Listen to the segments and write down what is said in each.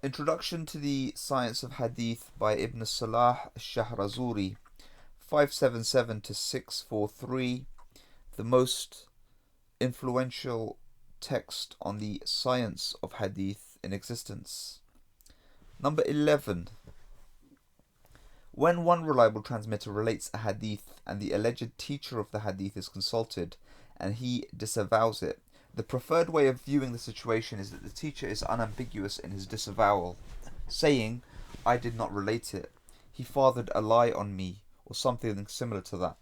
Introduction to the Science of Hadith by Ibn Salah al-Shahrazuri, 577 to 643, the most influential text on the science of Hadith in existence. Number 11. When one reliable transmitter relates a Hadith and the alleged teacher of the Hadith is consulted and he disavows it, the preferred way of viewing the situation is that the teacher is unambiguous in his disavowal, saying, "I did not relate it. He fathered a lie on me," or something similar to that.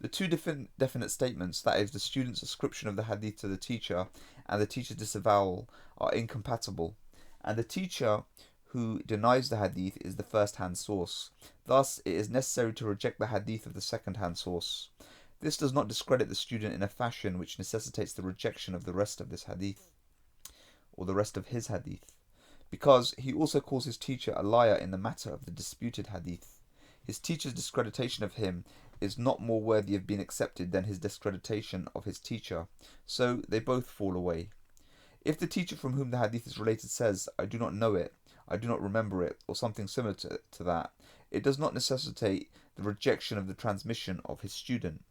The two definite statements, that is, the student's ascription of the Hadith to the teacher and the teacher's disavowal, are incompatible, and the teacher who denies the Hadith is the first-hand source. Thus, it is necessary to reject the Hadith of the second-hand source. This does not discredit the student in a fashion which necessitates the rejection of the rest of this Hadith, or the rest of his Hadith, because he also calls his teacher a liar in the matter of the disputed Hadith. His teacher's discreditation of him is not more worthy of being accepted than his discreditation of his teacher, so they both fall away. If the teacher from whom the Hadith is related says, "I do not know it, I do not remember it," or something similar to that, it does not necessitate the rejection of the transmission of his student.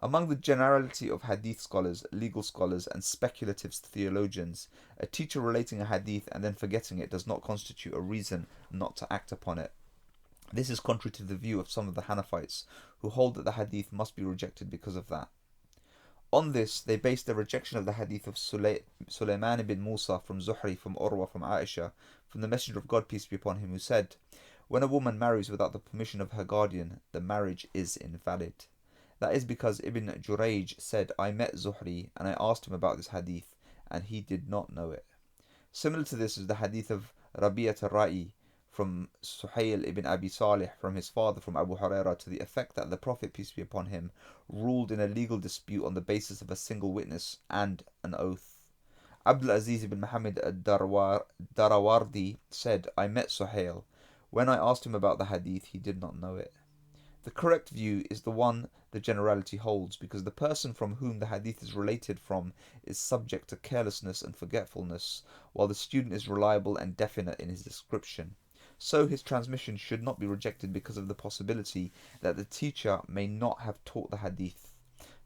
Among the generality of Hadith scholars, legal scholars, and speculative theologians, a teacher relating a Hadith and then forgetting it does not constitute a reason not to act upon it. This is contrary to the view of some of the Hanafites, who hold that the Hadith must be rejected because of that. On this, they base their rejection of the Hadith of Sulaiman ibn Musa from Zuhri, from Urwa, from Aisha, from the Messenger of God, peace be upon him, who said, "When a woman marries without the permission of her guardian, the marriage is invalid." That is because Ibn Jurayj said, "I met Zuhri and I asked him about this Hadith, and he did not know it." Similar to this is the Hadith of Rabi'at al-Ra'i from Suhayb ibn Abi Salih from his father, from Abu Hurairah, to the effect that the Prophet, peace be upon him, ruled in a legal dispute on the basis of a single witness and an oath. Abdul Aziz ibn Muhammad al-Darawardi said, "I met Suhayl. When I asked him about the Hadith, he did not know it." The correct view is the one the generality holds, because the person from whom the Hadith is related from is subject to carelessness and forgetfulness, while the student is reliable and definite in his description. So his transmission should not be rejected because of the possibility that the teacher may not have taught the Hadith.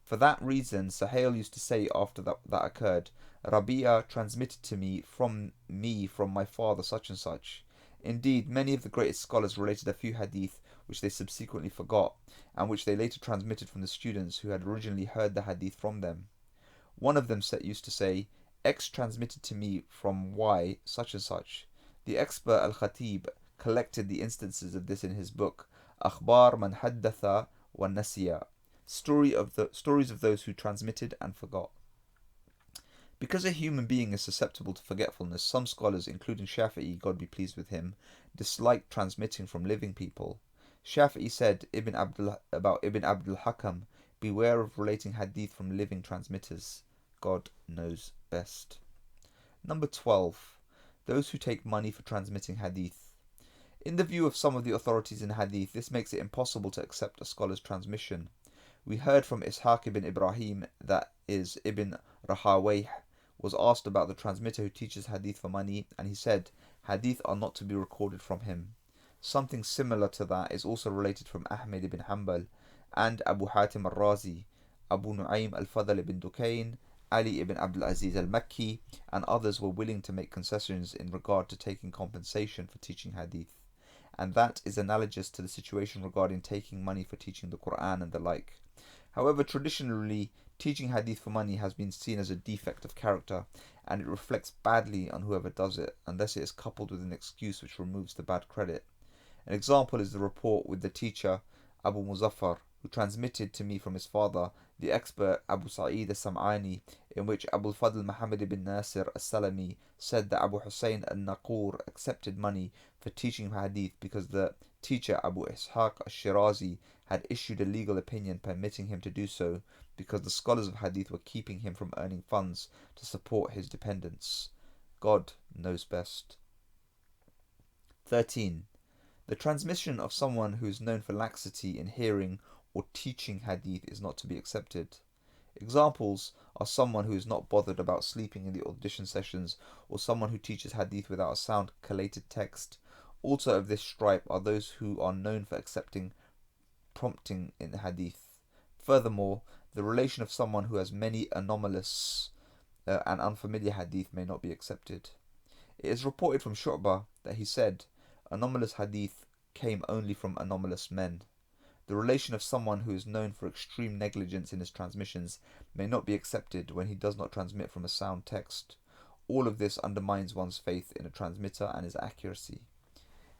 For that reason, Suhayl used to say after that occurred, "Rabi'a transmitted to me from my father such and such." Indeed, many of the greatest scholars related a few Hadith which they subsequently forgot, and which they later transmitted from the students who had originally heard the Hadith from them. One of them used to say, "X transmitted to me from Y such and such." The expert al-Khatib collected the instances of this in his book, Akhbar man haddatha wa nasiya, stories of those who transmitted and forgot. Because a human being is susceptible to forgetfulness, some scholars, including Shafi'i, God be pleased with him, dislike transmitting from living people. Shafi'i said about Ibn Abdul Hakam, "Beware of relating Hadith from living transmitters. God knows best." Number 12. Those who take money for transmitting Hadith. In the view of some of the authorities in Hadith, this makes it impossible to accept a scholar's transmission. We heard from Ishaq ibn Ibrahim, that is, Ibn Rahawayh, was asked about the transmitter who teaches Hadith for money, and he said, "Hadith are not to be recorded from him." Something similar to that is also related from Ahmed ibn Hanbal and Abu Hatim al-Razi, Abu Nu'aym al-Fadl ibn Dukayn, Ali ibn Abdul Aziz al-Makki, and others were willing to make concessions in regard to taking compensation for teaching Hadith, and that is analogous to the situation regarding taking money for teaching the Quran and the like. However, traditionally, teaching Hadith for money has been seen as a defect of character, and it reflects badly on whoever does it, unless it is coupled with an excuse which removes the bad credit. An example is the report with the teacher, Abu Muzaffar, who transmitted to me from his father, the expert Abu Sa'id al-Sam'ani, in which Abu al-Fadl Muhammad ibn Nasir al-Salami said that Abu Hussein al-Naqur accepted money for teaching Hadith because the teacher Abu Ishaq al-Shirazi had issued a legal opinion permitting him to do so, because the scholars of Hadith were keeping him from earning funds to support his dependents. God knows best. 13. The transmission of someone who is known for laxity in hearing or teaching Hadith is not to be accepted. Examples are someone who is not bothered about sleeping in the audition sessions, or someone who teaches hadith without a sound collated text. Also of this stripe are those who are known for accepting prompting in the hadith. Furthermore, the relation of someone who has many anomalous and unfamiliar hadith may not be accepted. It is reported from Shu'bah that he said, anomalous hadith came only from anomalous men. The relation of someone who is known for extreme negligence in his transmissions may not be accepted when he does not transmit from a sound text. All of this undermines one's faith in a transmitter and his accuracy.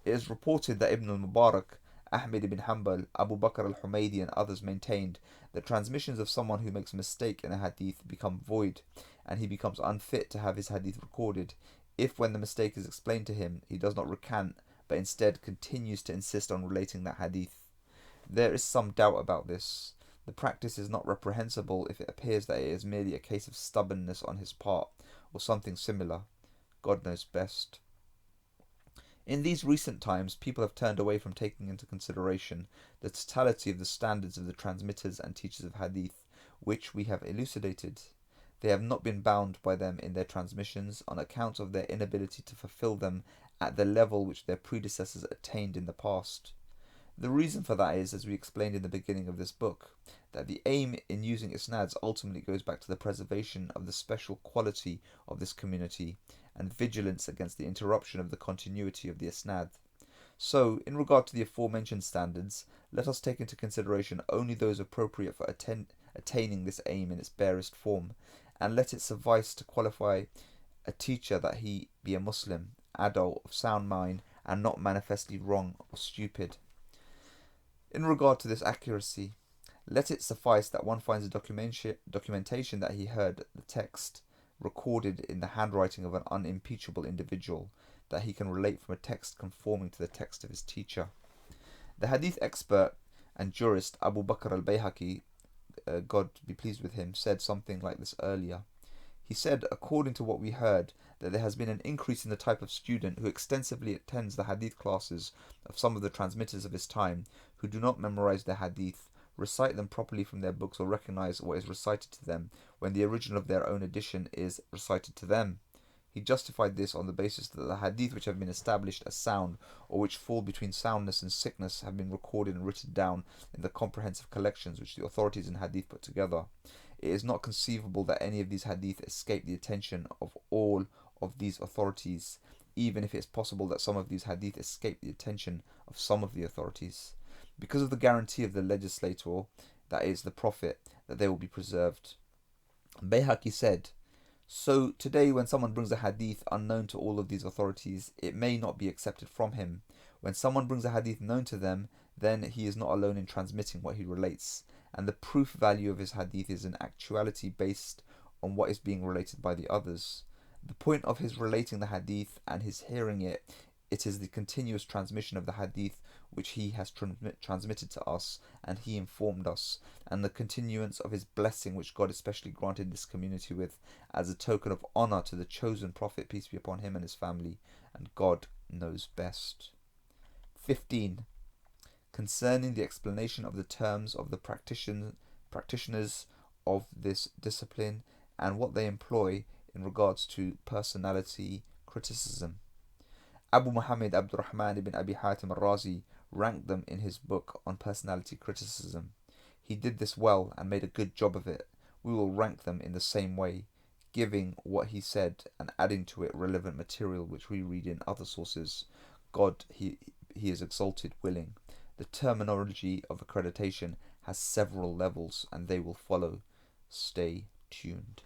It is reported that Ibn al-Mubarak, Ahmed ibn Hanbal, Abu Bakr al-Humaydi and others maintained that transmissions of someone who makes a mistake in a hadith become void, and he becomes unfit to have his hadith recorded if, when the mistake is explained to him, he does not recant but instead continues to insist on relating that hadith. There is some doubt about this. The practice is not reprehensible if it appears that it is merely a case of stubbornness on his part, or something similar. God knows best. In these recent times, people have turned away from taking into consideration the totality of the standards of the transmitters and teachers of hadith, which we have elucidated. They have not been bound by them in their transmissions on account of their inability to fulfill them at the level which their predecessors attained in the past. The reason for that is, as we explained in the beginning of this book, that the aim in using isnads ultimately goes back to the preservation of the special quality of this community and vigilance against the interruption of the continuity of the isnad. So, in regard to the aforementioned standards, let us take into consideration only those appropriate for attaining this aim in its barest form, and let it suffice to qualify a teacher that he be a Muslim, adult, of sound mind, and not manifestly wrong or stupid. In regard to this accuracy, let it suffice that one finds a documentation that he heard the text recorded in the handwriting of an unimpeachable individual, that he can relate from a text conforming to the text of his teacher. The hadith expert and jurist Abu Bakr al-Bayhaqi, God be pleased with him, said something like this earlier. He said, according to what we heard, that there has been an increase in the type of student who extensively attends the hadith classes of some of the transmitters of his time, who do not memorize their hadith, recite them properly from their books, or recognize what is recited to them when the original of their own edition is recited to them. He justified this on the basis that the hadith which have been established as sound, or which fall between soundness and sickness, have been recorded and written down in the comprehensive collections which the authorities in hadith put together. It is not conceivable that any of these hadith escape the attention of all of these authorities, even if it is possible that some of these hadith escape the attention of some of the authorities, because of the guarantee of the legislator, that is, the Prophet, that they will be preserved. Bayhaqi said, so today when someone brings a hadith unknown to all of these authorities, it may not be accepted from him. When someone brings a hadith known to them, then he is not alone in transmitting what he relates, and the proof value of his hadith is in actuality based on what is being related by the others. The point of his relating the hadith and his hearing it is the continuous transmission of the hadith which he has transmitted to us, and he informed us, and the continuance of his blessing which God especially granted this community with, as a token of honour to the chosen Prophet, peace be upon him and his family, and God knows best. 15. Concerning the explanation of the terms of the practitioners of this discipline and what they employ in regards to personality criticism. Abu Muhammad Abdurrahman ibn Abi Hatim al-Razi ranked them in his book on personality criticism. He did this well and made a good job of it. We will rank them in the same way, giving what he said and adding to it relevant material which we read in other sources. God, he is exalted, willing. The terminology of accreditation has several levels, and they will follow. Stay tuned.